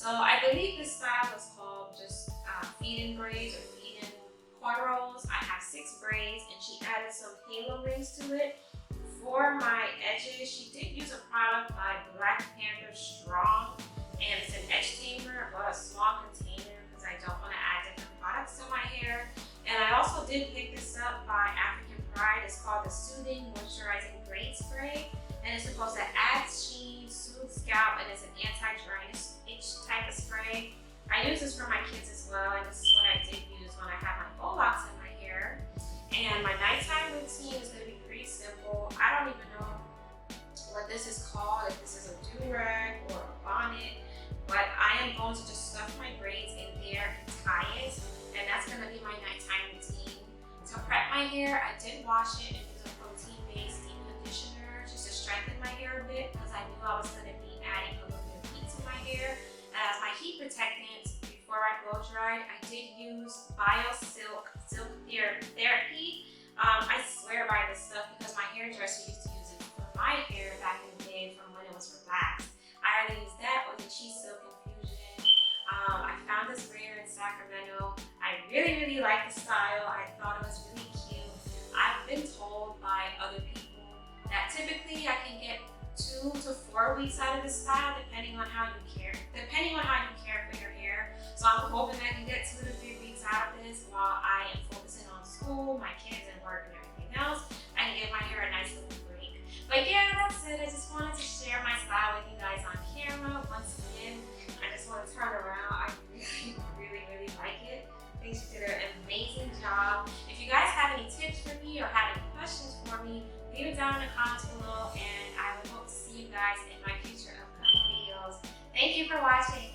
So I believe this style was called just feed-in braids or feed-in cornrows. I have 6 braids, and she added some halo rings to it. For my edges, she did use a product by Black Panther Strong, and it's an edge tamer, but a small container because I don't want to add different products to my hair. And I also did pick this up by African Pride. It's called the Soothing Moisturizing Braid Spray, and it's supposed to add sheen, soothe scalp, and it's an anti-dryness itch type of spray. I use this for my kids as well, and this is what I did use when I have my faux locks in my hair. And my nighttime routine is going to be pretty simple. I don't even know what this is called, if this is a do-rag or a bonnet, but I am going to just stuff my braids in there and tie it, and that's going to be my nighttime routine. To prep my hair, I did wash it and use a protein-based deep conditioner just to strengthen my hair a bit because I knew I was going to be adding a little bit of heat to my hair. And as my heat protectant, before I blow dried, I did use Silk Therapy. I swear by this stuff because my hairdresser used to use it for my hair back in the day from when it was relaxed. I either use that or the Cheese Silk Infusion. I found this rare in Sacramento. I really like the style. I thought it was really cute. I've been told by other people that typically I can get 2 to 4 weeks out of this style depending on how you care for your hair. So I'm hoping I can get 2 to 3 weeks out of this while I am focusing on school, my kids, and work and everything else. I can give my hair a nice little break. But yeah, that's it. I just wanted to share my style with you guys on camera. Once again, I just want to turn around. I really like it. I think she did an amazing job. If you guys have any tips for me or have any questions for me, leave it down in the comments below, and I would hope to see you guys in my future upcoming videos. Thank you for watching.